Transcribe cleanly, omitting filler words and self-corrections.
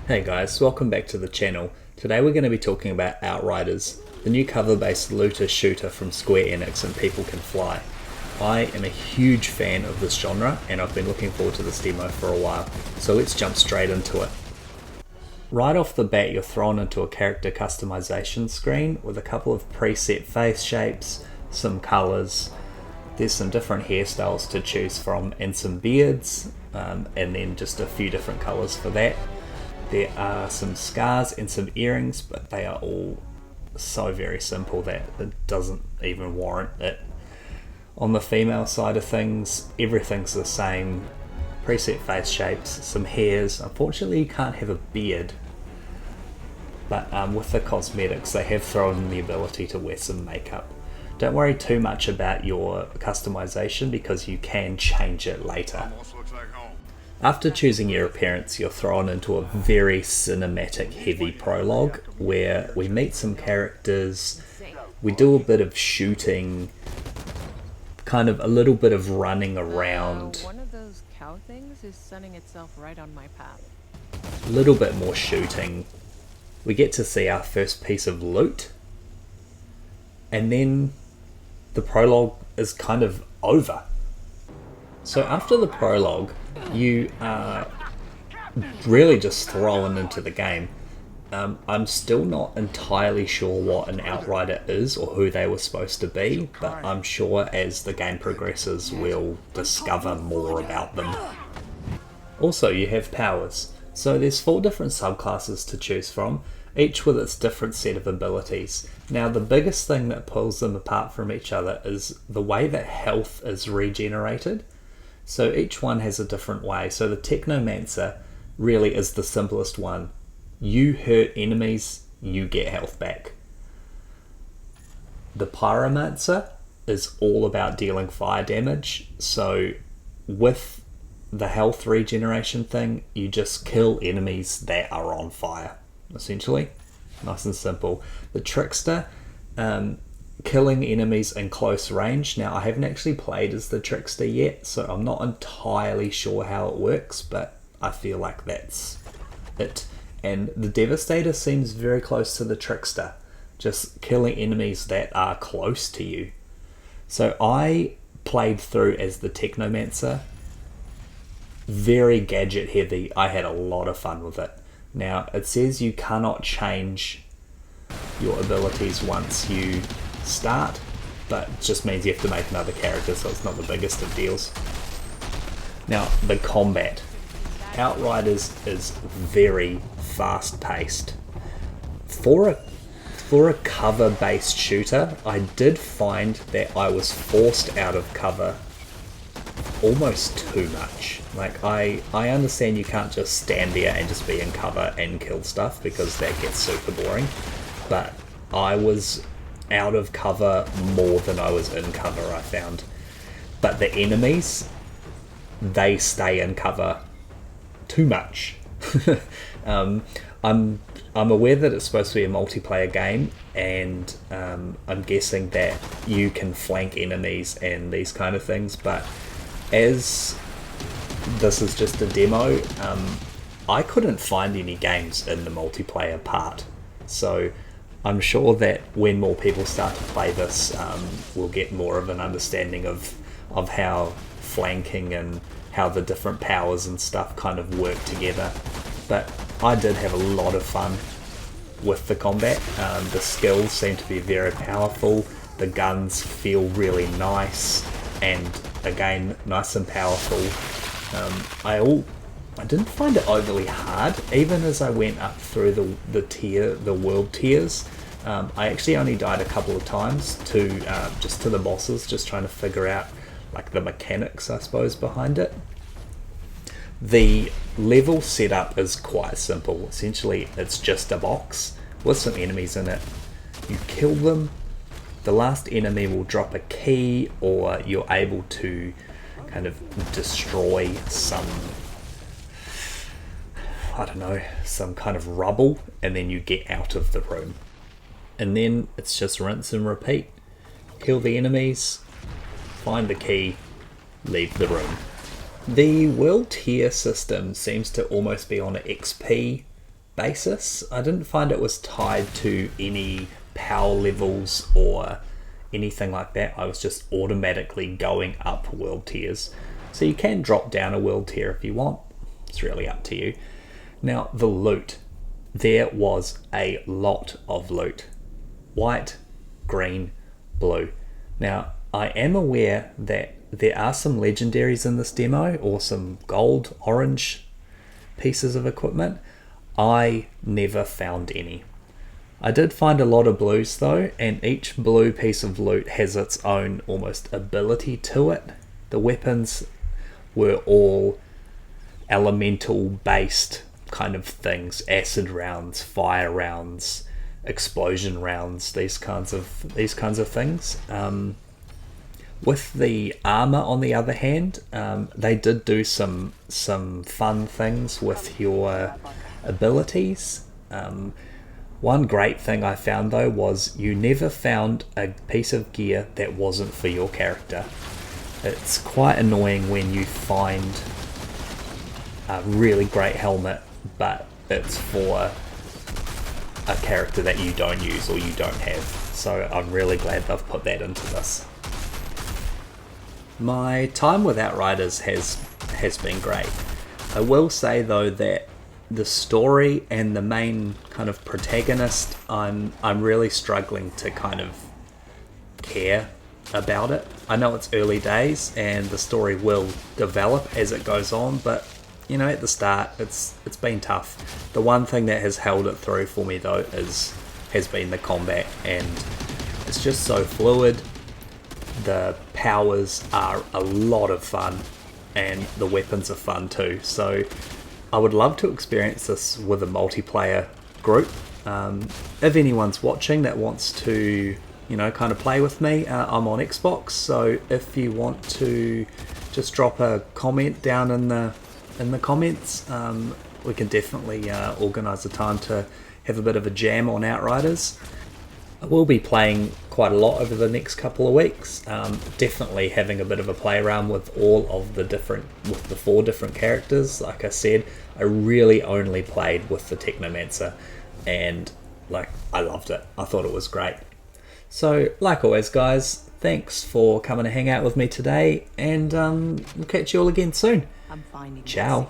Hey guys, welcome back to the channel. Today we're going to be talking about Outriders, the new cover-based looter shooter from Square Enix and People Can Fly. I am a huge fan of this genre and I've been looking forward to this demo for a while, so let's jump straight into it. Right off the bat you're thrown into a character customization screen with a couple of preset face shapes, some colours, there's some different hairstyles to choose from and some beards, and then just a few different colours for that. There are some scars and some earrings, but they are all so very simple that it doesn't even warrant it. On the female side of things, everything's the same. Preset face shapes, some hairs. Unfortunately you can't have a beard, but with the cosmetics they have thrown in the ability to wear some makeup. Don't worry too much about your customization because you can change it later. After choosing your appearance, you're thrown into a very cinematic heavy prologue where we meet some characters, we do a bit of shooting, kind of a little bit of running around. One of those cow things is sunning itself right on my path. A little bit more shooting. We get to see our first piece of loot, and then the prologue is kind of over. So after the prologue, you are really just thrown into the game. I'm still not entirely sure what an Outrider is or who they were supposed to be, but I'm sure as the game progresses we'll discover more about them. Also, you have powers. So there's 4 different subclasses to choose from, each with its different set of abilities. Now the biggest thing that pulls them apart from each other is the way that health is regenerated. So each one has a different way. So the Technomancer really is the simplest one. You hurt enemies, you get health back. The Pyromancer is all about dealing fire damage. So with the health regeneration thing, you just kill enemies that are on fire, essentially. Nice and simple. The Trickster, killing enemies in close range. Now I haven't actually played as the Trickster yet, so I'm not entirely sure how it works, but I feel like that's it. And the Devastator seems very close to the Trickster, just killing enemies that are close to you. So I played through as the Technomancer, very gadget heavy. I had a lot of fun with it. Now it says you cannot change your abilities once you start, but it just means you have to make another character, so it's not the biggest of deals. Now the combat. Outriders is very fast paced. For a cover based shooter, I did find that I was forced out of cover almost too much. Like I understand you can't just stand there and just be in cover and kill stuff because that gets super boring, but I was out of cover more than I was in cover, I found. But the enemies, they stay in cover too much. I'm aware that it's supposed to be a multiplayer game, and I'm guessing that you can flank enemies and these kind of things, but as this is just a demo, I couldn't find any games in the multiplayer part, so I'm sure that when more people start to play this, we'll get more of an understanding of how flanking and how the different powers and stuff kind of work together. But I did have a lot of fun with the combat. The skills seem to be very powerful, the guns feel really nice, and again, nice and powerful. I didn't find it overly hard, even as I went up through the world tiers. I actually only died a couple of times to just to the bosses, just trying to figure out like the mechanics, I suppose, behind it. The level setup is quite simple. Essentially, it's just a box with some enemies in it. You kill them, the last enemy will drop a key, or you're able to kind of destroy some, I don't know, some kind of rubble, and then you get out of the room. And then it's just rinse and repeat. Kill the enemies, find the key, leave the room. The world tier system seems to almost be on an XP basis. I didn't find it was tied to any power levels or anything like that. I was just automatically going up world tiers. So you can drop down a world tier if you want. It's really up to you. Now, the loot. There was a lot of loot. White, green, blue. Now, I am aware that there are some legendaries in this demo, or some gold, orange pieces of equipment. I never found any. I did find a lot of blues though, and each blue piece of loot has its own almost ability to it. The weapons were all elemental based kind of things: acid rounds, fire rounds, explosion rounds, these kinds of things. With the armor, on the other hand, they did do some fun things with your abilities. One great thing I found though was you never found a piece of gear that wasn't for your character. It's quite annoying when you find a really great helmet, but it's for a character that you don't use or you don't have. So I'm really glad they've put that into this. My time with Outriders has been great. I will say though that the story and the main kind of protagonist, I'm really struggling to kind of care about it. I know it's early days and the story will develop as it goes on, but you know, at the start it's been tough. The one thing that has held it through for me though has been the combat, and it's just so fluid. The powers are a lot of fun and the weapons are fun too. So I would love to experience this with a multiplayer group. If anyone's watching that wants to, you know, kind of play with me, I'm on Xbox. So if you want to just drop a comment down in the comments, we can definitely organise a time to have a bit of a jam on Outriders. I will be playing quite a lot over the next couple of weeks. Definitely having a bit of a play around with the 4 different characters. Like I said, I really only played with the Technomancer, and I loved it. I thought it was great. So, like always, guys, thanks for coming to hang out with me today, and we'll catch you all again soon. Ciao.